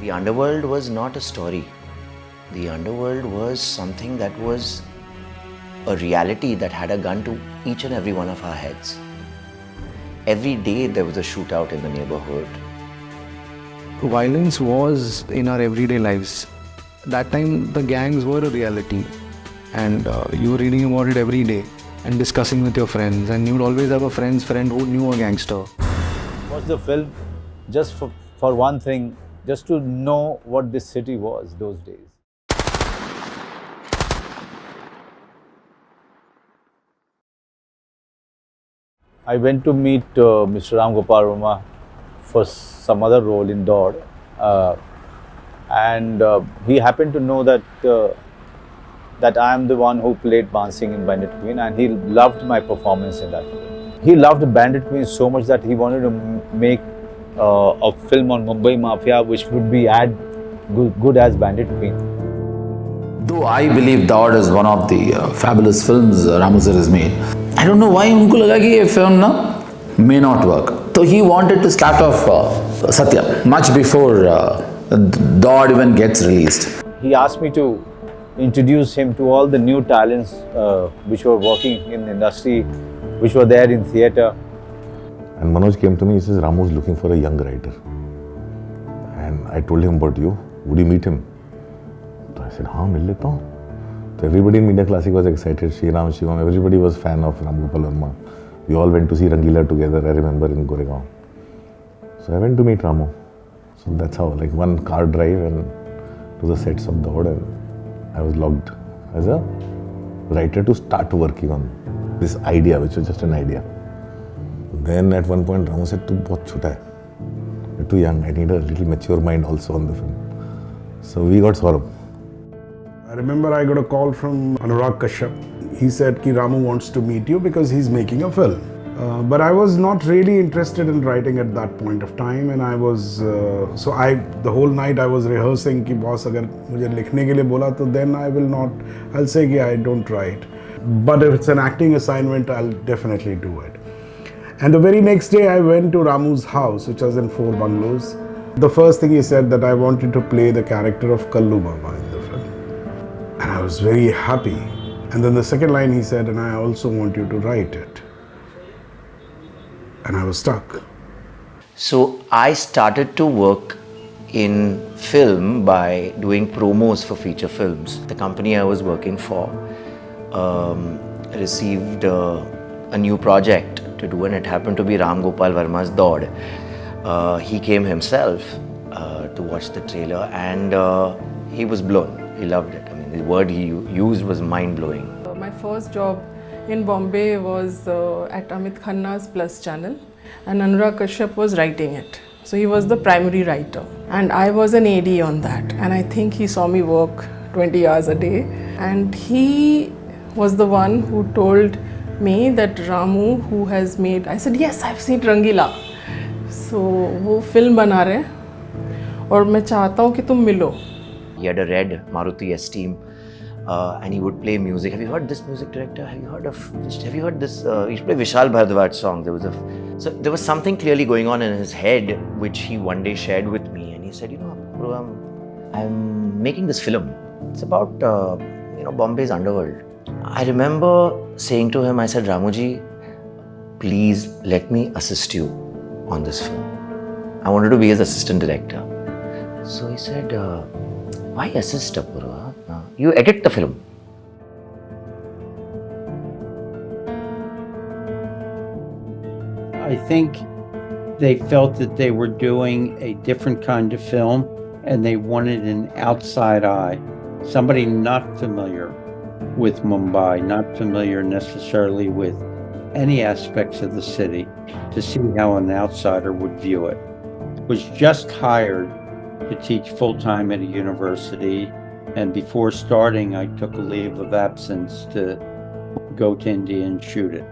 The underworld was not a story. The underworld was something that was a reality that had a gun to each and every one of our heads. Every day there was a shootout in the neighborhood. Violence was in our everyday lives. That time the gangs were a reality, and you were reading about it every day and discussing with your friends, and you'd always have a friend's friend who knew a gangster. Watched the film just for one thing, just to know what this city was those days. I went to meet Mr. Ram Gopal Verma for some other role in Dord, and he happened to know that that I am the one who played Bansing in Bandit Queen, and he loved my performance in that film. He loved Bandit Queen so much that he wanted to make a film on Mumbai Mafia which would be as good as Bandit Queen. Though I believe Dord is one of the fabulous films Ramu sir has made, I don't know why उनको लगा कि ये film ना may not work. So he wanted to start off Satya much before Dord even gets released. He asked me to introduce him to all the new talents which were working in the industry, which were there in theatre. And Manoj came to me, he says, Ramu is looking for a young writer. And I told him about you. Would you meet him? So I said, हाँ मिल लेता हूँ. So everybody in Media Classic was excited. Shriram, Shivam, everybody was fan of Ram Gopal Verma. We all went to see Rangila together, I remember, in Goregaon. So I went to meet Ramu. So that's how, like one car drive and to the sets of Dord, and I was logged as a writer to start working on this idea, which was just an idea. Then at one point Ramu said, "Tu bahut chota hai. You're too young. I need a little mature mind also on the film." So we got Saurabh. I remember I got a call from Anurag Kashyap. He said ki Ramu wants to meet you because he's making a film. But I was not really interested in writing at that point of time, and I was the whole night I was rehearsing कि boss अगर मुझे लिखने के लिए बोला तो then I'll say कि I don't write. But if it's an acting assignment, I'll definitely do it. And the very next day I went to Ramu's house, which was in 4 bungalows. The first thing he said that I wanted to play the character of Kallu Baba in the film. And I was very happy. And then the second line he said, and I also want you to write it. And I was stuck. So I started to work in film by doing promos for feature films. The company I was working for received a new project to do, and it happened to be Ram Gopal Verma's Dord. He came himself to watch the trailer, and he was blown. He loved it. I mean, the word he used was mind-blowing. My first job in Bombay was at Amit Khanna's Plus channel, and Anurag Kashyap was writing it. So he was the primary writer, and I was an AD on that. And I think he saw me work 20 hours a day, and he was the one who told me that Ramu, who has made, I said, yes, I've seen Rangila. So वो film बना रहे हैं और मैं चाहता हूँ कि तुम मिलो. He had a red Maruti S-Team, and he would play music. Have you heard this music director? Have you heard this? He used to play Vishal Bhardwaj songs. So there was something clearly going on in his head, which he one day shared with me. And he said, bro, I'm making this film. It's about, Bombay's underworld. I remember saying to him, I said, Ramuji, please let me assist you on this film. I wanted to be his assistant director. So he said, why assist, Apurva? You edit the film. I think they felt that they were doing a different kind of film, and they wanted an outside eye, somebody not familiar with Mumbai, not familiar necessarily with any aspects of the city, to see how an outsider would view it. Was just hired to teach full-time at a university, and before starting I took a leave of absence to go to India and shoot it.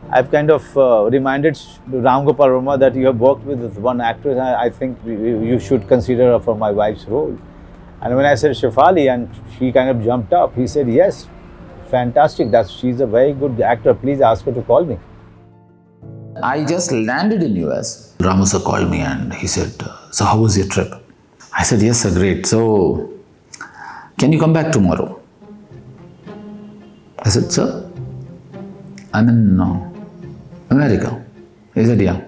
I've kind of reminded Ram Gopal Verma that you have worked with one actress, and I think you should consider her for my wife's role. And when I said Shefali, and she kind of jumped up, he said, yes, fantastic, she's a very good actor, please ask her to call me. I just landed in US. Ramu sir called me and he said, so how was your trip? I said, yes, sir, great. So, can you come back tomorrow? I said, sir, I'm in America. He said, yeah,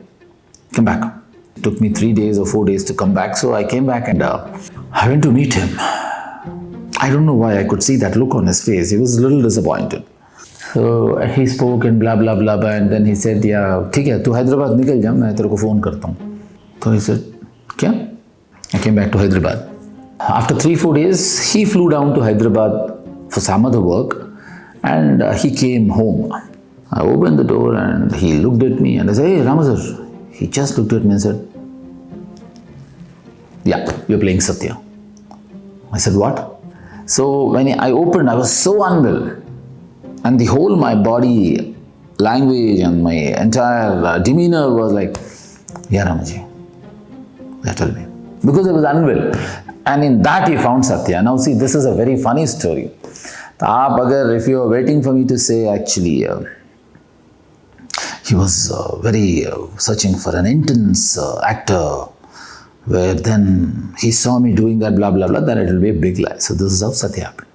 come back. It took me 3 days or 4 days to come back. So I came back and I went to meet him. I don't know why I could see that look on his face. He was a little disappointed. So he spoke and blah, blah, blah, blah. And then he said, yeah, ठीक है, तू हैदराबाद निकल जा, मैं तेरे को phone करता हूँ. So he said, क्या? I came back to Hyderabad. After 3-4 days, he flew down to Hyderabad for some other work and he came home. I opened the door and he looked at me and I said, hey, Ramu sir. He just looked at me and said, yeah, you're playing Satya. I said, what? So when I opened, I was so unwell. And the whole my body language and my entire demeanor was like, yeah, Ramaji, yeah, tell me. Because I was unwell. And in that he found Satya. Now see, this is a very funny story. If you are waiting for me to say actually, he was very searching for an intense actor, where then he saw me doing that blah blah blah, then it will be a big lie. So this is how Satya happened.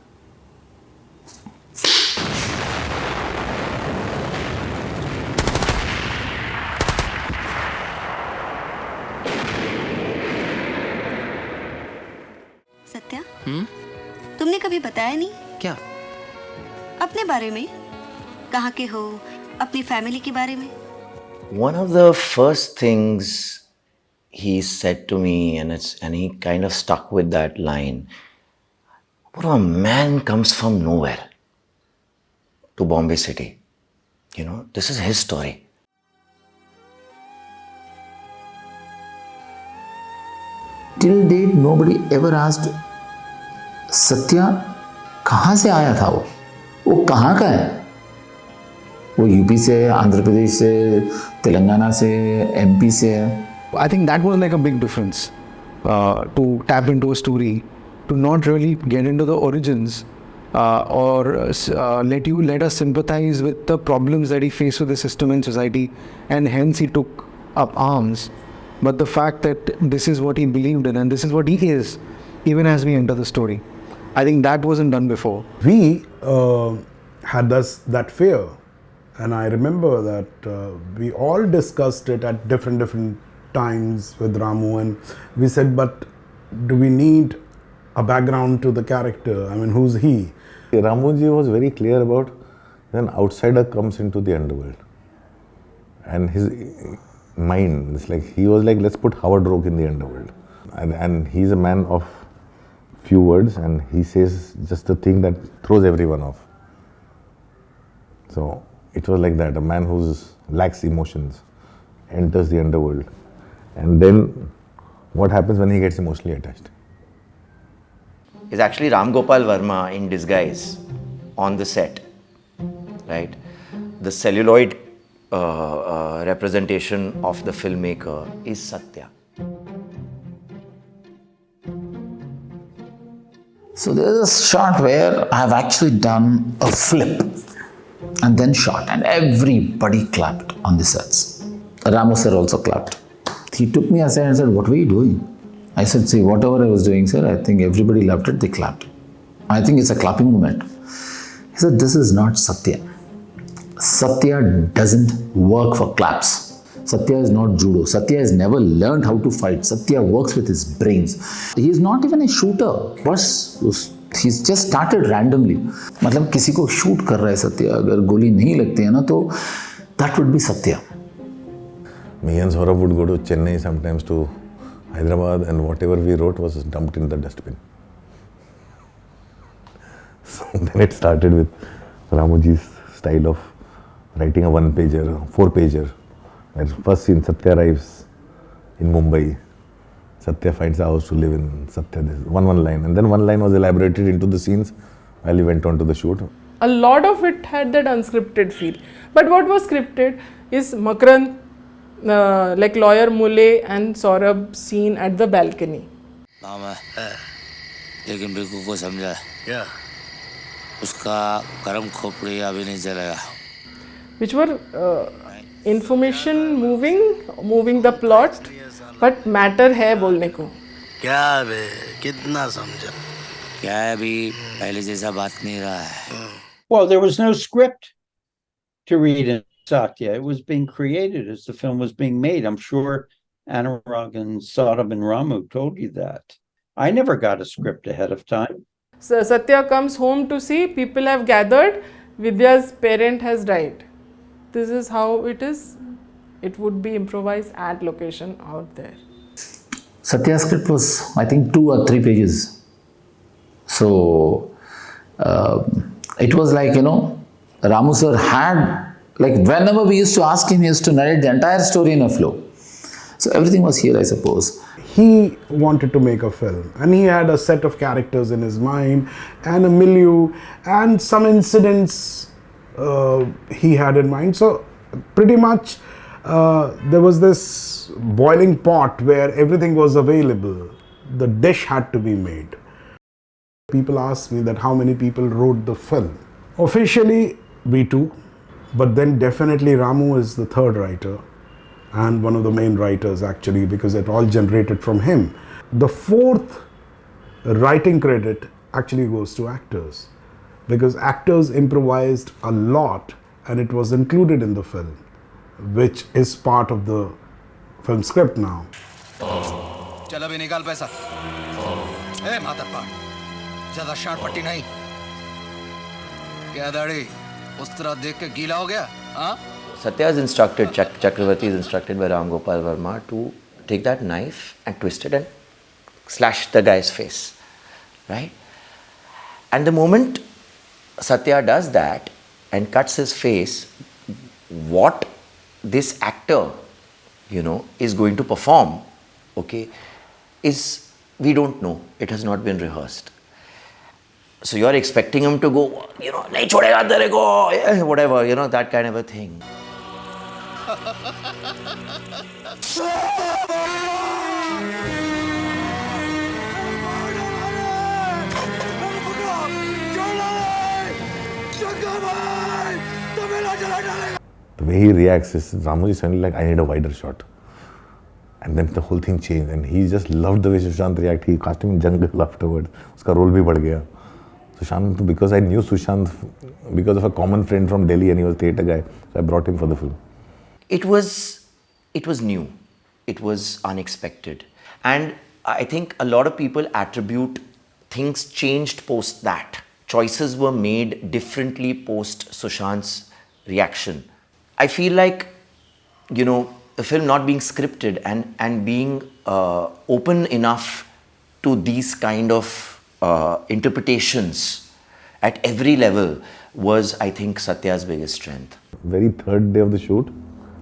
Satya, तुमने कभी बताया नहीं क्या? अपने बारे में, कहाँ के हो, अपनी फैमिली के बारे में. One of the first things he said to me, and he kind of stuck with that line. Bro, a man comes from nowhere to Bombay City. You know, this is his story. Till date, nobody ever asked, Satya, कहाँ से आया था वो कहाँ का है? वो UP से, आंध्र प्रदेश से, तेलंगाना से, एमपी से है. I think that was like a big difference to tap into a story, to not really get into the origins or let us sympathize with the problems that he faced with the system and society, and hence he took up arms. But the fact that this is what he believed in and this is what he is, even as we enter the story, I think that wasn't done before. We had that fear, and I remember that we all discussed it at different times with Ramu, and we said, but do we need a background to the character? I mean, who's he? Ramuji was very clear about when an outsider comes into the underworld, and his mind, it's like he was like, let's put Howard Roke in the underworld, and he's a man of few words, and he says just the thing that throws everyone off. So it was like that, a man who lacks emotions enters the underworld, and then what happens when he gets emotionally attached? Is actually Ram Gopal Verma in disguise on the set, right? The celluloid representation of the filmmaker is Satya. So there's a shot where I have actually done a flip and then shot, and everybody clapped on the sets. Ramu sir also clapped. He took me aside and said, what were you doing? I said, see, whatever I was doing, sir, I think everybody loved it, they clapped. I think it's a clapping moment. He said, this is not Satya. Satya doesn't work for claps. Satya is not judo. Satya has never learned how to fight. Satya works with his brains. He is not even a shooter. He's just started randomly. मतलब किसी को shoot कर रहा है सत्या, अगर गोली नहीं लगती है ना तो that would be Satya. Me and Saurabh would go to Chennai sometimes, to Hyderabad, and whatever we wrote was dumped in the dustbin. So then it started with Ramuji's style of writing a 1-pager, 4-pager. Where first scene, Satya arrives in Mumbai. Satya finds a house to live in. Satya, this one line, and then one line was elaborated into the scenes while he went on to the shoot. A lot of it had that unscripted feel. But what was scripted is Makarand, like lawyer Mule and Saurabh scene at the balcony. लेकिन बिल्कुल को समझा क्या उसका कर्म खोपड़ी अभी नहीं चलेगा. Which were information moving the plot, but matter है बोलने को. क्या बे कितना समझा क्या है अभी पहले जैसा बात नहीं रहा है Well, there was no script to read in Satya. It was being created as the film was being made. I'm sure Anurag and Sadam and Ramu told you that. I never got a script ahead of time. So Satya comes home to see people have gathered, Vidya's parent has died. This is how it is. It would be improvised at location out there. Satya's script was, I think, 2 or 3 pages. So, it was like, Ramu sir had, like, whenever we used to ask him, he used to narrate the entire story in a flow. So, everything was here, I suppose. He wanted to make a film and he had a set of characters in his mind and a milieu and some incidents he had in mind. So, pretty much there was this boiling pot where everything was available. The dish had to be made. People ask me that how many people wrote the film. Officially, we two, but then definitely Ramu is the third writer and one of the main writers actually, because it all generated from him. The fourth writing credit actually goes to actors, because actors improvised a lot and it was included in the film, which is part of the film script now. चल अभी निकाल पैसा ए मातरपाट ज्यादा short पट्टी नहीं क्या दाढ़ी उस तरह देख के गीला हो गया हाँ Satya is instructed, Chakravarti is instructed by Ram Gopal Verma to take that knife and twist it and slash the guy's face, right? And the moment Satya does that and cuts his face, what this actor, is going to perform, okay, is, we don't know. It has not been rehearsed. So you're expecting him to go, nahi chodega tere ko, whatever, that kind of a thing. The way he reacts is, Ramu is suddenly like, I need a wider shot. And then the whole thing changed and he just loved the way Sushant reacted. He cast him in Jungle afterwards. Uska role bhi bad gaya. Sushant, because I knew Sushant because of a common friend from Delhi and he was a theatre guy, so I brought him for the film. It was new. It was unexpected. And I think a lot of people attribute things changed post that. Choices were made differently post Sushant's reaction. I feel like, the film not being scripted and being open enough to these kind of interpretations at every level was, I think, Satya's biggest strength. Very third day of the shoot,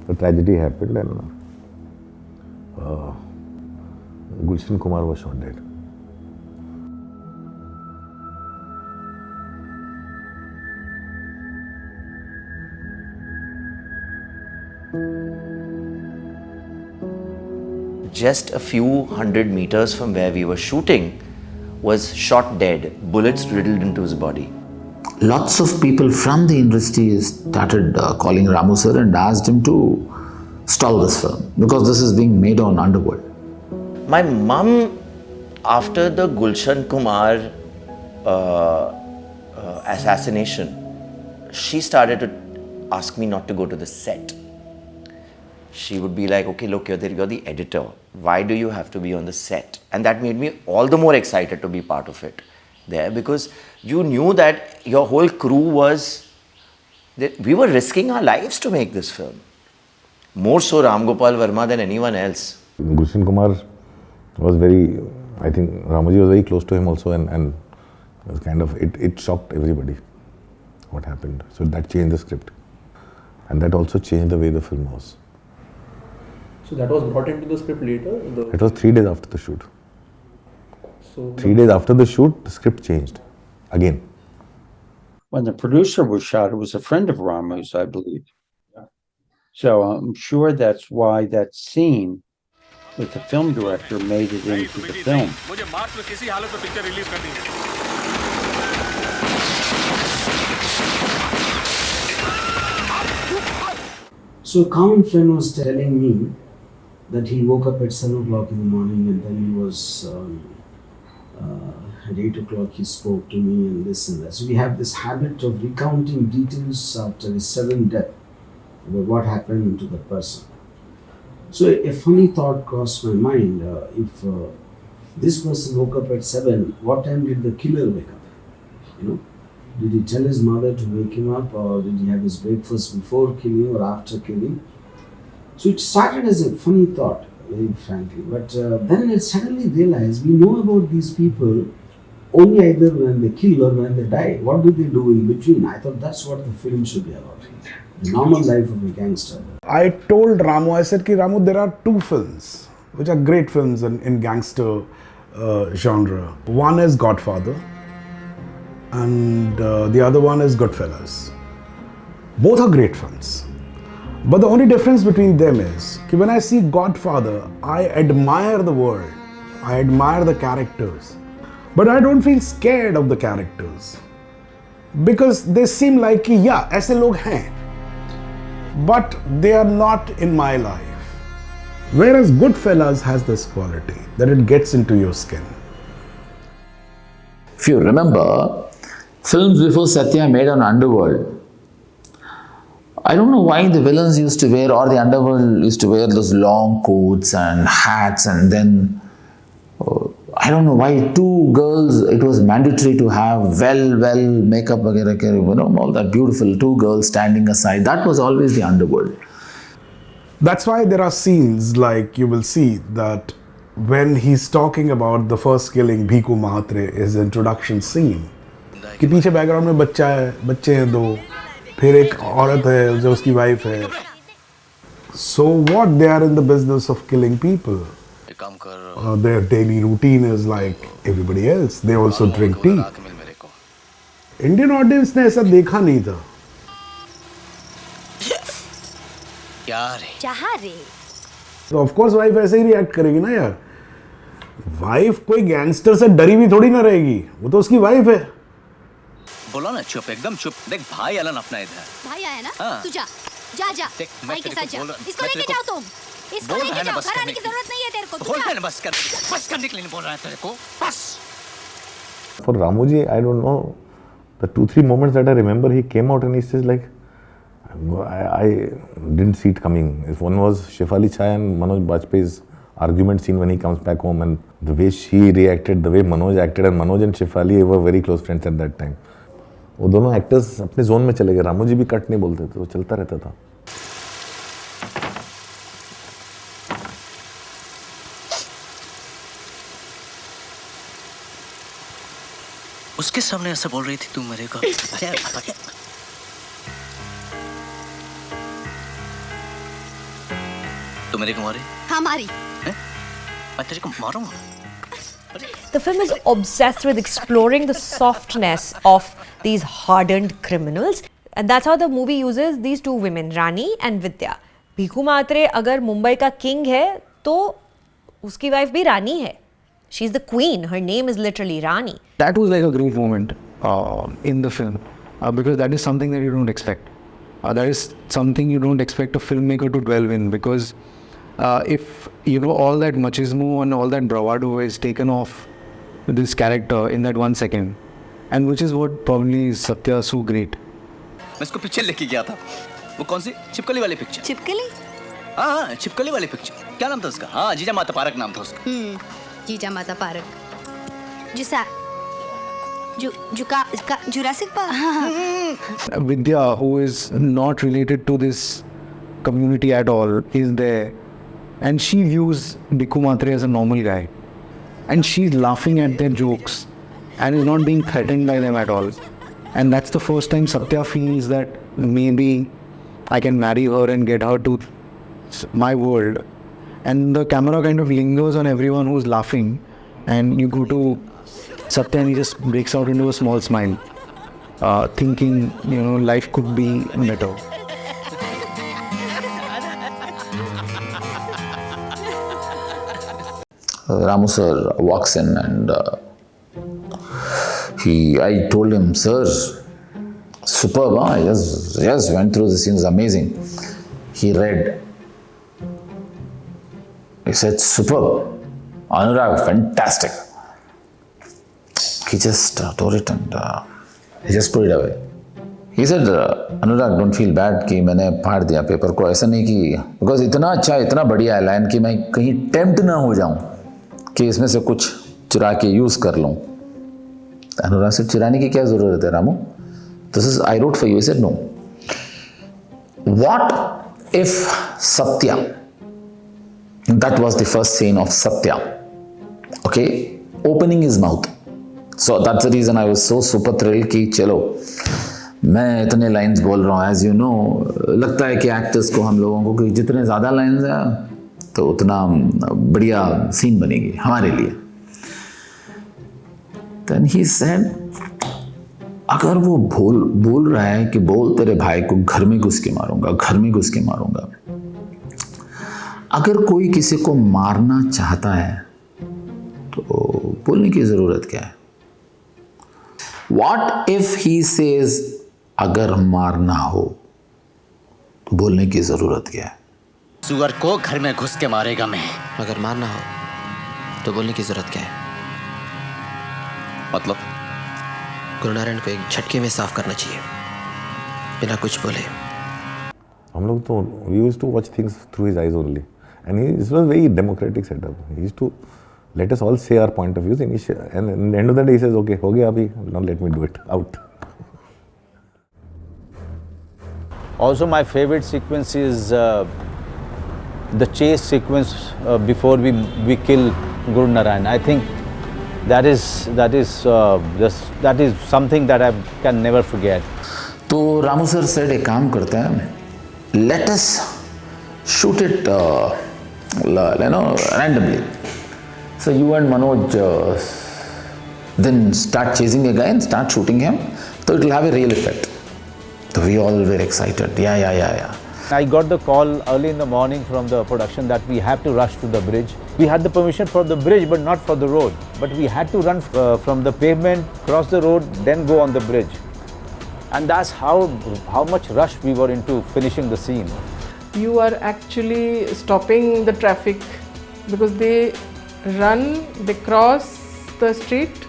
the tragedy happened and Gulshan Kumar was shot dead. Just a few hundred meters from where we were shooting was shot dead, bullets riddled into his body. Lots of people from the industry started calling Ramu sir and asked him to stall this film because this is being made on Underworld. My mum, after the Gulshan Kumar assassination, she started to ask me not to go to the set. She would be like, okay, look, you're the editor. Why do you have to be on the set? And that made me all the more excited to be part of it there, because you knew that your whole crew was, that we were risking our lives to make this film. More so Ram Gopal Verma than anyone else. Gulshan Kumar was very, I think Ramoji was very close to him also and it was kind of, it shocked everybody what happened. So that changed the script. And that also changed the way the film was. So that was brought into the script later? It was 3 days after the shoot. So 3 days after the shoot, the script changed again. When the producer was shot, it was a friend of Ramu's, I believe. So I'm sure that's why that scene with the film director made it into the film. So a common friend was telling me that he woke up at 7 o'clock in the morning and then he was at 8 o'clock he spoke to me and this and that. So we have this habit of recounting details after his sudden death about what happened to the person. So a funny thought crossed my mind. If this person woke up at 7, what time did the killer wake up? You know, did he tell his mother to wake him up, or did he have his breakfast before killing or after killing? So it started as a funny thought, very frankly. But then I suddenly realized we know about these people only either when they kill or when they die. What do they do in between? I thought that's what the film should be about. The normal life of a gangster. I told Ramu, I said, Ramu, there are 2 films which are great films in gangster genre. One is Godfather and the other one is Goodfellas. Both are great films. But the only difference between them is that when I see Godfather, I admire the world. I admire the characters. But I don't feel scared of the characters. Because they seem like, yeah, aise log hain. But they are not in my life. Whereas Goodfellas has this quality that it gets into your skin. If you remember, films before Satya made an underworld. I don't know why the villains used to wear, or the underworld used to wear those long coats and hats, and then I don't know why 2 girls, it was mandatory to have well makeup, all that beautiful 2 girls standing aside. That was always the underworld. That's why there are scenes like you will see that when he's talking about the first killing, Bhiku Mahatre, his introduction scene, कि पीछे background में बच्चा है, बच्चे हैं 2, फिर एक औरत है जो उसकी वाइफ है. So what? They are in the business of killing people. Their daily routine is like everybody else. They also drink tea. Indian audience ने ऐसा देखा नहीं था. तो of course वाइफ ऐसे ही रिएक्ट करेगी ना यार. वाइफ कोई गैंगस्टर से डरी हुई थोड़ी ना रहेगी. वो तो उसकी वाइफ है. बोलो ना चुप, एकदम चुप. देख भाई अलन अपना इधर. भाई आया ना? तू जा भाई के साथ जा. इसको लेके जाओ तुम. इसको लेके जाओ. घर आने की जरूरत नहीं है तेरे को. बोल ना बस करने के लिए नहीं बोल रहा है तेरे को. बस. For Ramoji, I don't know, the 2-3 moments that I remember, he came out and he says like, I didn't see it coming. One was Shefali Chai and Manoj Bajpayee's argument scene when he comes back home, and the way she reacted, the way Manoj acted, and Manoj and Shefali were very close friends at that time. वो दोनों actors अपने zone में चले गए. रामू जी भी cut नहीं बोलते थे, वो चलता रहता था. उसके सामने ऐसा बोल रही थी तू मेरे को. तू मेरे को मारी? हाँ मारी. मैं तेरे को मारूंगा. The film is obsessed with exploring the softness of these hardened criminals, and that's how the movie uses these 2 women, Rani and Vidya. Bhiku Mahatre अगर मुंबई का king है तो उसकी wife भी रानी है. She's the queen. Her name is literally Rani. That was like a great moment in the film because that is something that you don't expect. That is something you don't expect a filmmaker to dwell in, because if all that machismo and all that bravado is taken off this character in that 1 second, and which is what probably is Satya so great. मैं इसको picture लेके गया था. वो कौन सी छिपकली वाली picture? छिपकली? हाँ छिपकली वाली पिक्चर. क्या नाम था उसका? हाँ जीजा माता पार्क नाम था उसका. जीजा माता park. Jurassic Park. Vidya, who is not related to this community at all, is there, and she views Bhiku Mahatre as a normal guy, and she's laughing at their jokes and is not being threatened by them at all. And that's the first time Satya feels that maybe I can marry her and get her to my world. And the camera kind of lingers on everyone who's laughing, and you go to Satya and he just breaks out into a small smile, thinking, life could be better. Ramu sir walks in and I told him, sir, superb, huh? I just went through the scenes, amazing. He read. He said, superb. Anurag, fantastic. He just tore it and he just put it away. He said, Anurag, don't feel bad कि मैंने फाड़ दिया paper को, ऐसा नहीं कि because इतना अच्छा, इतना बढ़िया है लाइन कि मैं कहीं टेम्प्ट ना हो जाऊं कि इसमें से कुछ चुरा के यूज कर लूं. अनुराग से चिराने की क्या जरूरत है Ramu? This is I wrote for you. He said no. What if Satya? That was the first scene of Satya. Okay, opening his mouth. So that's the reason I was so super thrilled कि चलो मैं इतने lines बोल रहा हूँ. As you know, लगता है कि एक्टर्स को, हम लोगों को, कि जितने ज़्यादा लाइंस हैं तो उतना बढ़िया सीन बनेगी हमारे लिए. देन ही सेड, अगर वो बोल रहा है कि बोल तेरे भाई को घर में घुस के मारूंगा, घर में घुस के मारूंगा. अगर कोई किसी को मारना चाहता है तो बोलने की ज़रूरत क्या है? What if he says, अगर मारना हो तो बोलने की ज़रूरत क्या है? सुअर को घर में घुस के मारेगा मैं. अगर मारना हो तो बोलने की ज़रूरत क्या है? मतलब? गुरुनारायण को एक झटके में साफ करना चाहिए बिना कुछ बोले. हम लोग तो we used to watch things through his eyes only, and this was very democratic setup. He used to let us all say our point of views, and in the end of the day he says, okay, हो गया अभी, now let me do it, out. Also, my favorite sequence is the chase sequence before we kill Guru Narayan. I think that is something that I can never forget. तो Ramu sir said एक काम करते हैं, let us shoot it randomly. So you and Manoj then start chasing a guy and start shooting him. So it will have a real effect. So we all were excited. Yeah. I got the call early in the morning from the production that we have to rush to the bridge. We had the permission for the bridge but not for the road. But we had to run from the pavement, cross the road, then go on the bridge. And that's how much rush we were into finishing the scene. You are actually stopping the traffic because they run, they cross the street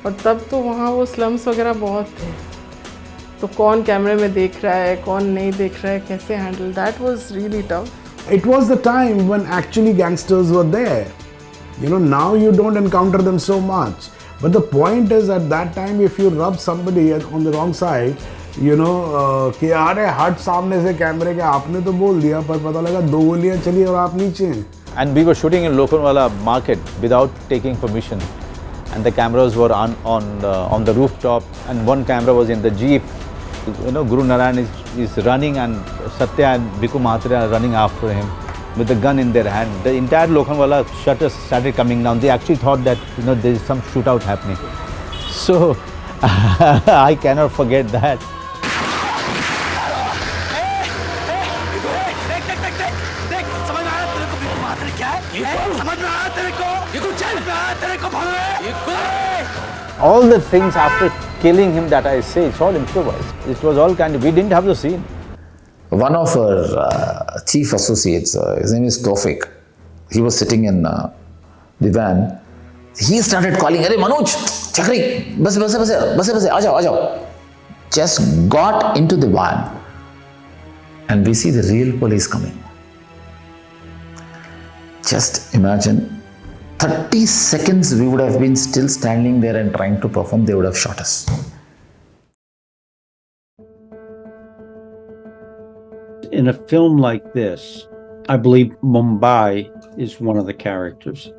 और तब तो वहाँ वो slums वगैरह बहुत थे. तो कौन कैमरे में देख रहा है, कौन नहीं देख रहा है, कैसे handle, that was really tough. It was the time when actually gangsters were there. Now you don't encounter them so much. But the point is, at that time, if you rub somebody on the wrong side, कि अरे हट सामने से कैमरे के, आपने तो बोल दिया पर पता लगा 2 गोलियां चली और आप नीचे हैं. And we were shooting in Lokhandwala market without taking permission. And the cameras were on the rooftop, and one camera was in the jeep. Guru Narayan is running, and Satya and Bhikkhu Mahatre are running after him with the gun in their hand. The entire Lokhandwala shutters started coming down. They actually thought that there is some shootout happening. So I cannot forget that. All the things after killing him that I say, it's all improvised. It was all we didn't have the scene. One of our chief associates, his name is Tawfiq, he was sitting in the van. He started calling, "Hey Manoj, Chakri, bas, aajao. Just got into the van, and we see the real police coming. Just imagine, 30 seconds we would have been still standing there and trying to perform, they would have shot us. In a film like this, I believe Mumbai is one of the characters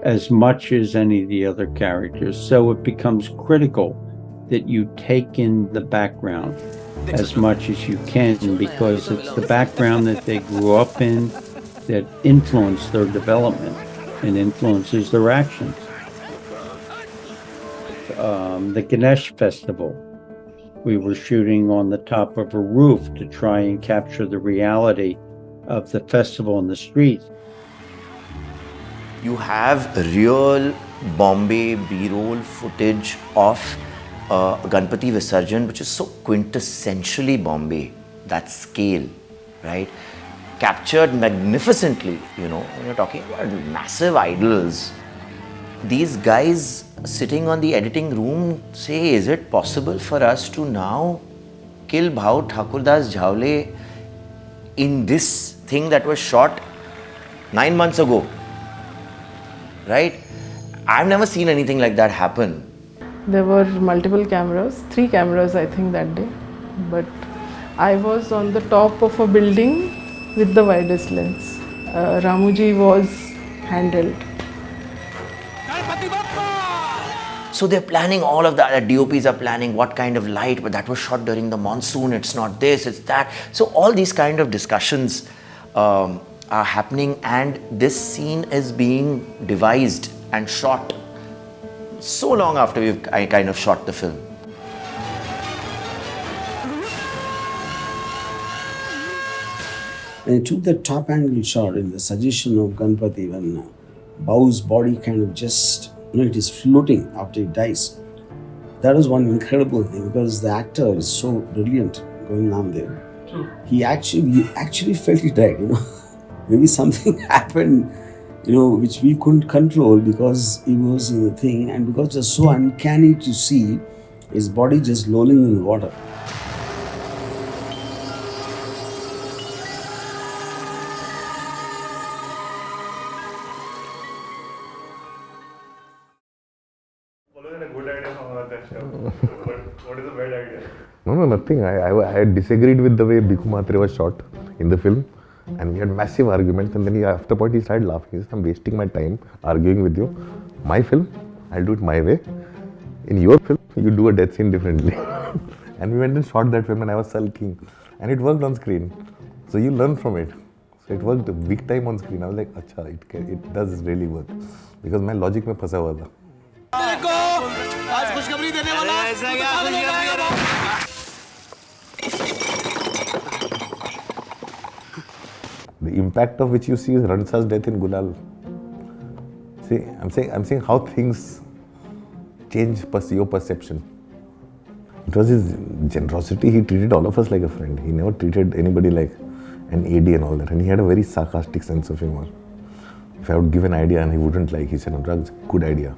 as much as any of the other characters. So it becomes critical that you take in the background as much as you can, because it's the background that they grew up in that influenced their development and influences their actions. The Ganesh Festival, we were shooting on the top of a roof to try and capture the reality of the festival in the streets. You have real Bombay B-roll footage of Ganpati Visarjan, which is so quintessentially Bombay, that scale, right? captured magnificently, you know, when you're talking about massive idols. These guys sitting on the editing room say, is it possible for us to now kill Bhau Thakurdas Jhavle in this thing that was shot 9 months ago, right? I've never seen anything like that happen. There were multiple cameras, 3 cameras I think that day, but I was on the top of a building with the widest lens. Ramuji was handheld. So they're planning all of that. The DOPs are planning what kind of light, but that was shot during the monsoon, it's not this, it's that. So all these kind of discussions are happening, and this scene is being devised and shot so long after we've kind of shot the film. And I took the top angle shot in the suggestion of Ganpati when Bau's body kind of just, it is floating after he dies. That was one incredible thing because the actor is so brilliant going on there. He actually felt he died, Maybe something happened, which we couldn't control because he was in the thing, and because it was so uncanny to see his body just lolling in the water. No, nothing. I disagreed with the way Bhikkhu Matre was shot in the film, and we had massive arguments, and then after a point he started laughing. He said, I'm wasting my time arguing with you. My film, I'll do it my way. In your film, you do a death scene differently. And we went and shot that film and I was sulking. And it worked on screen. So you learn from it. So it worked big time on screen. I was like, acha, it does really work. Because my logic mein phasa hua tha. The impact of which you see is Ransa's death in Gulal. See, I'm saying how things change your perception. It was his generosity. He treated all of us like a friend. He never treated anybody like an AD and all that. And he had a very sarcastic sense of humor. If I would give an idea and he wouldn't like, he said, Anurag, good idea.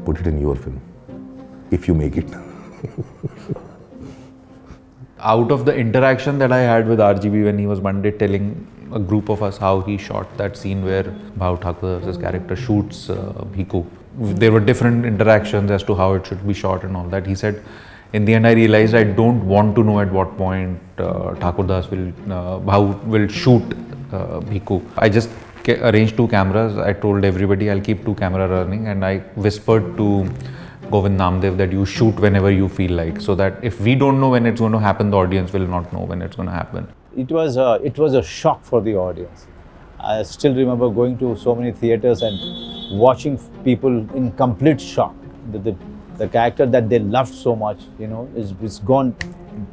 Put it in your film. If you make it. Out of the interaction that I had with RGB when he was one day telling a group of us how he shot that scene where Bhau Thakur's character shoots Bhikkhu. There were different interactions as to how it should be shot and all that. He said, in the end I realized I don't want to know at what point Bhau will shoot Bhikkhu. I just arranged 2 cameras. I told everybody I'll keep 2 cameras running, and I whispered to Govind Namdev that you shoot whenever you feel like, so that if we don't know when it's going to happen, the audience will not know when it's going to happen. It was a shock for the audience. I still remember going to so many theatres and watching people in complete shock. The character that they loved so much, is gone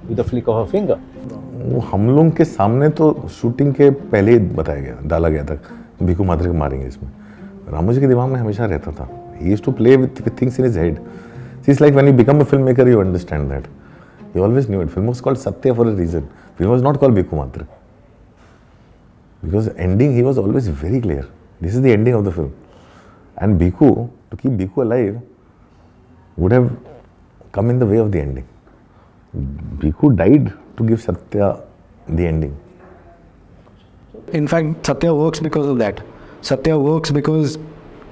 with the flick of a finger. हम लोग के सामने तो shooting के पहले ही बताया गया, डाला गया था, भिक्खू मात्रे को मारेंगे इसमें. रामू जी के दिमाग में हमेशा रहता था. He used to play with things in his head. See, it's like when you become a filmmaker, you understand that. He always knew it. Film was called Satya for a reason. Film was not called भिक्खू Matre. Because ending, he was always very clear. This is the ending of the film. And Bhikkhu, to keep Bhikkhu alive, would have come in the way of the ending. Bhikkhu died to give Satya the ending. In fact, Satya works because of that. Satya works because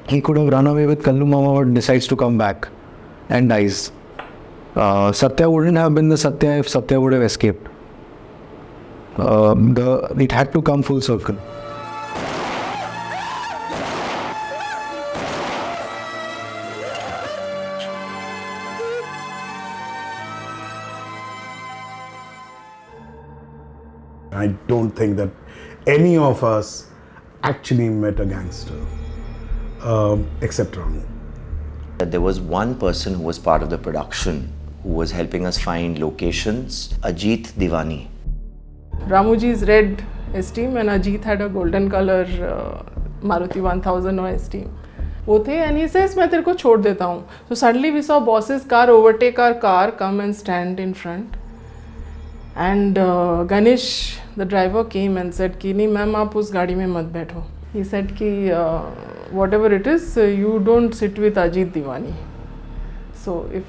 he could have run away with Kallu Mama but decides to come back and dies. Satya wouldn't have been the Satya if Satya would have escaped. It had to come full circle. I don't think that any of us actually met a gangster, except Ramu. There was one person who was part of the production who was helping us find locations, Ajit Diwani. Ramuji's red S-Team and Ajit had a golden color Maruti 1000 or S-Team. वो थे, and he says, मैं तेरे को छोड़ देता हूँ. So suddenly we saw boss's car overtake our car, come and stand in front. And Ganesh the driver came and said कि नहीं मैम आप उस गाड़ी में मत बैठो. He said कि whatever it is, you don't sit with Ajit Diwani. So if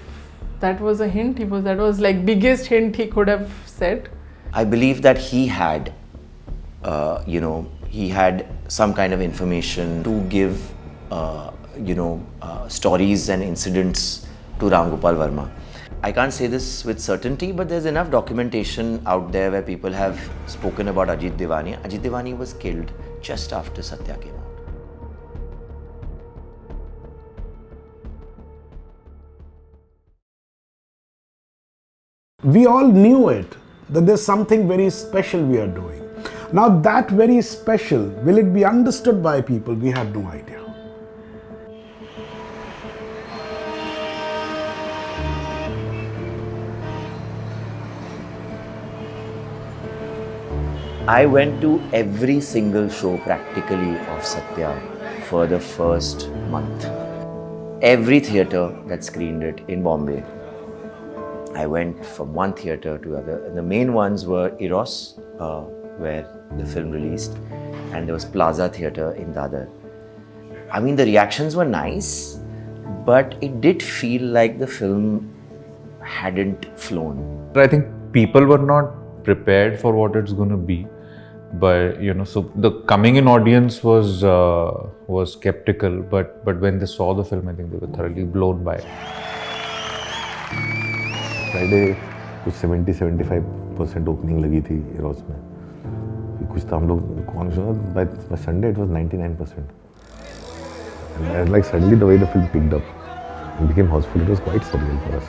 that was a hint, that was like biggest hint he could have said. I believe that he had, he had some kind of information to give, stories and incidents to Ram Gopal Verma. I can't say this with certainty, but there's enough documentation out there where people have spoken about Ajit Diwani. Ajit Diwani was killed just after Satya came out. We all knew it, that there's something very special we are doing. Now that very special, will it be understood by people? We had no idea. I went to every single show practically of Satya for the first month. Every theatre that screened it in Bombay. I went from one theatre to other. And the main ones were Eros, where the film released, and there was Plaza Theatre in Dadar. I mean, the reactions were nice, but it did feel like the film hadn't flown. I think people were not prepared for what it's going to be, but so the coming in audience was skeptical, but when they saw the film, I think they were thoroughly blown by it. Friday कुछ 70-75% opening लगी थी Eros में. कुछ तो हम लोग confidence by Sunday it was 99%. And like suddenly the way the film picked up and became houseful, it was quite surreal for us.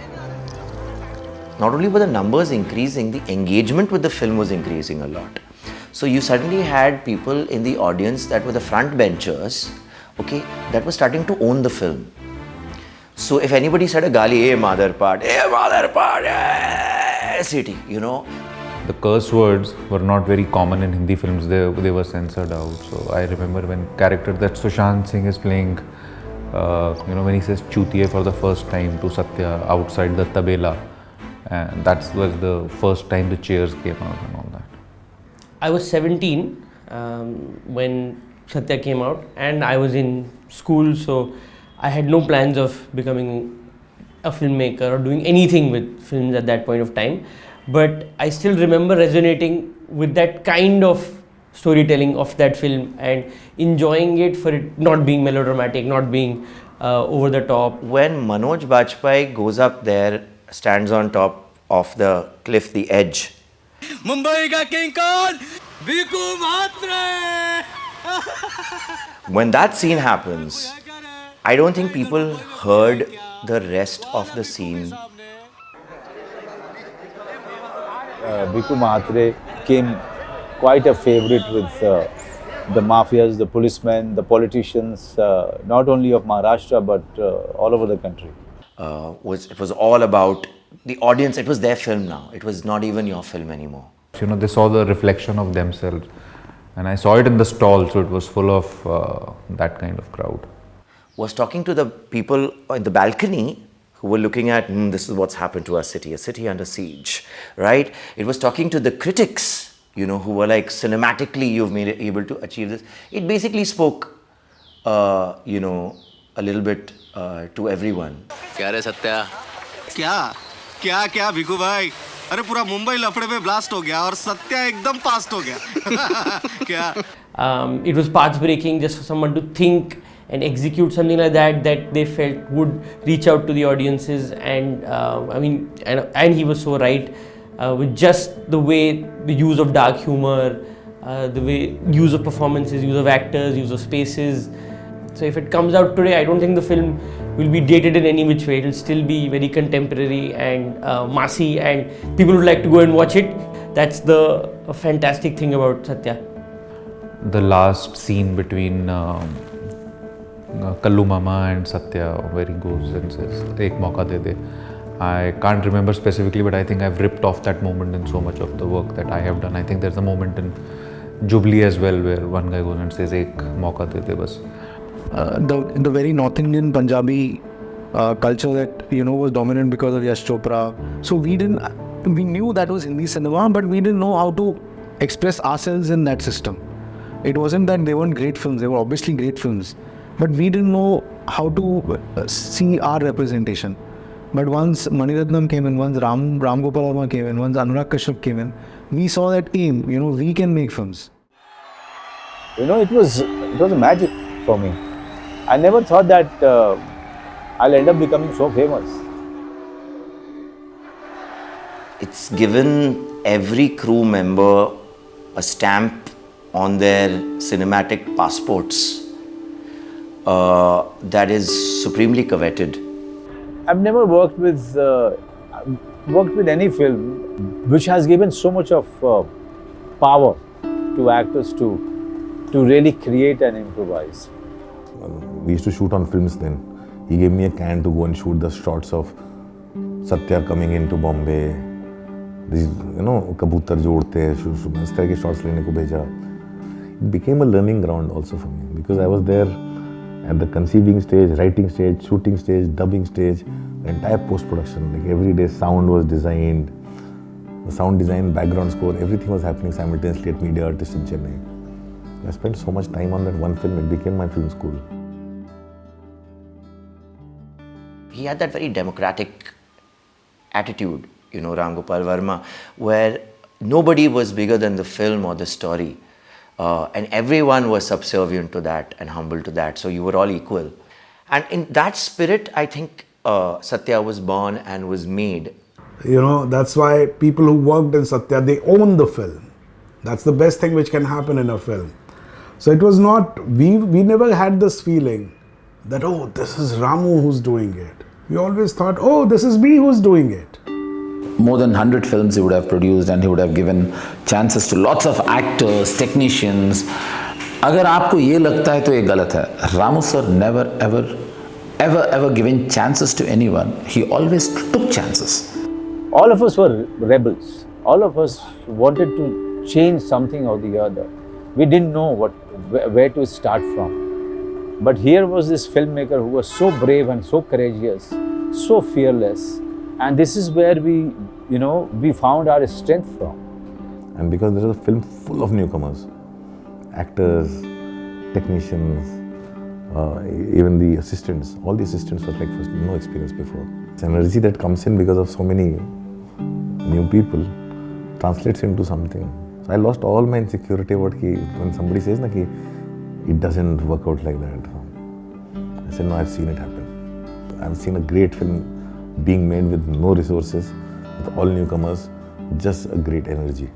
Not only were the numbers increasing, the engagement with the film was increasing a lot. So you suddenly had people in the audience that were the front benchers, okay, that were starting to own the film. So if anybody said a gali, hey mother part, city, The curse words were not very common in Hindi films, they were censored out. So I remember when character that Sushant Singh is playing, when he says chutiye for the first time to Satya outside the tabela, and that was the first time the cheers came out and all that. I was 17 when Satya came out, and I was in school, so I had no plans of becoming a filmmaker or doing anything with films at that point of time. But I still remember resonating with that kind of storytelling of that film and enjoying it for it not being melodramatic, not being over the top. When Manoj Bajpayee goes up there, stands on top of the cliff, the edge. Mumbai ka king kaun? Bhiku Matre! When that scene happens, I don't think people heard the rest of the scene. Bhiku Matre became quite a favorite with the mafias, the policemen, the politicians, not only of Maharashtra but all over the country. It was all about the audience. It was their film now. It was not even your film anymore. They saw the reflection of themselves, and I saw it in the stall, so it was full of that kind of crowd. Was talking to the people in the balcony who were looking at, this is what's happened to our city, a city under siege, right? It was talking to the critics, who were like, cinematically, you've made it able to achieve this. It basically spoke, a little bit to everyone. क्या रे सत्या? क्या भिकू भाई? अरे पूरा मुंबई लफड़े में blast हो गया और सत्या एकदम फास्ट हो गया. क्या? It was path-breaking just for someone to think and execute something like that they felt would reach out to the audiences, and and he was so right with just the way the use of dark humor, the way use of performances, use of actors, use of spaces. So if it comes out today, I don't think the film will be dated in any which way. It will still be very contemporary and massy, and people would like to go and watch it. That's the fantastic thing about Satya. The last scene between Kallu Mama and Satya, where he goes and says, "Ek mauka de de." I can't remember specifically, but I think I've ripped off that moment in so much of the work that I have done. I think there's a moment in Jubilee as well where one guy goes and says, "Ek mauka de de bas." The very North Indian Punjabi culture that was dominant because of Yash Chopra. So we knew that was Hindi cinema, but we didn't know how to express ourselves in that system. It wasn't that they weren't great films, they were obviously great films, but we didn't know how to see our representation. But once Maniratnam came in, once Ram Gopal Varma came in, once Anurag Kashyap came in, we saw that team, we can make films. It was a magic for me. I never thought that I'll end up becoming so famous. It's given every crew member a stamp on their cinematic passports that is supremely coveted. I've never worked with any film which has given so much of power to actors to really create and improvise. We used to shoot on films then. He gave me a can to go and shoot the shots of Satya coming into Bombay. These, kabutar jo udte hai, इस तरह के shots लेने को भेजा. It became a learning ground also for me because I was there at the conceiving stage, writing stage, shooting stage, dubbing stage, the entire post-production. Like every day sound was designed, the sound design, background score, everything was happening simultaneously at Media Artist in Chennai. I spent so much time on that one film, it became my film school. He had that very democratic attitude, Ram Gopal Varma, where nobody was bigger than the film or the story. And everyone was subservient to that and humble to that. So you were all equal. And in that spirit, I think Satya was born and was made. That's why people who worked in Satya, they own the film. That's the best thing which can happen in a film. So it was not, we never had this feeling that, oh, this is Ramu who's doing it. We always thought, oh, this is me who's doing it. More than 100 films he would have produced and he would have given chances to lots of actors, technicians. अगर आपको ये लगता है तो ये गलत है. Ramu sir never ever given chances to anyone. He always took chances. All of us were rebels. All of us wanted to change something or the other. We didn't know where to start from. But here was this filmmaker who was so brave and so courageous, so fearless. And this is where we found our strength from. And because there was a film full of newcomers, actors, technicians, even the assistants, all the assistants were like first, no experience before. It's energy that comes in because of so many new people translates into something. So I lost all my insecurity about when somebody says it doesn't work out like that. I said, no, I've seen it happen. I've seen a great film being made with no resources, with all newcomers, just a great energy.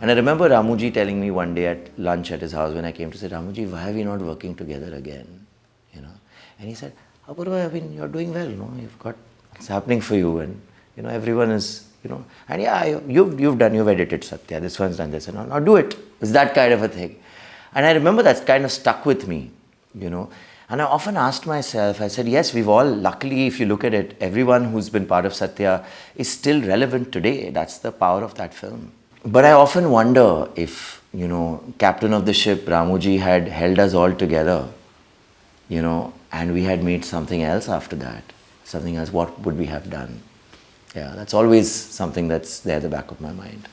And I remember Ramuji telling me one day at lunch at his house when I came to say, Ramuji, why are we not working together again? And he said, Apurva, I mean, you're doing well, it's happening for you, and everyone is, and yeah, you've edited Satya, this one's done this, and now do it. It's that kind of a thing. And I remember that's kind of stuck with me, And I often asked myself, I said, yes, we've all, luckily, if you look at it, everyone who's been part of Satya is still relevant today. That's the power of that film. But I often wonder if, captain of the ship, Ramuji, had held us all together, and we had made something else after that. Something else, what would we have done? Yeah, that's always something that's there at the back of my mind.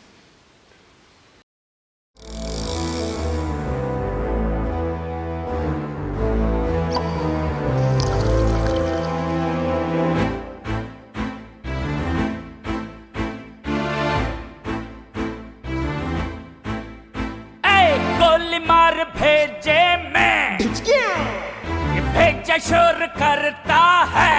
भेजे मैं ये भेजा शोर करता है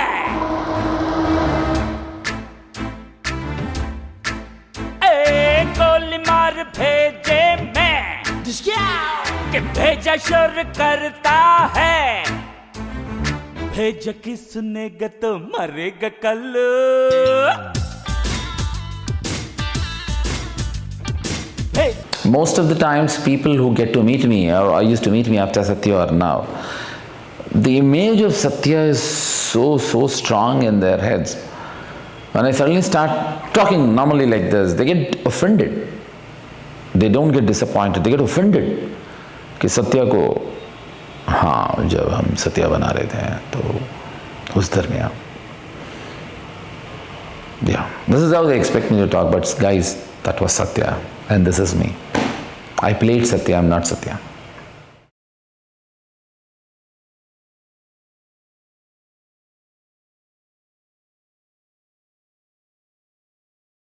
गोली मार भेजे मैं कि भेजा शोर करता है भेजा किसने तो मरेगा कल Most of the times, people who get to meet me, or used to meet me after Satya or now, the image of Satya is so strong in their heads. When I suddenly start talking normally like this, they get offended. They don't get disappointed, they get offended. कि सत्या को, हाँ, जब हम सत्या बना रहे थे, तो उस दरमियान. Yeah, this is how they expect me to talk, but guys, that was Satya, and this is me. I played Satya, I'm not Satya.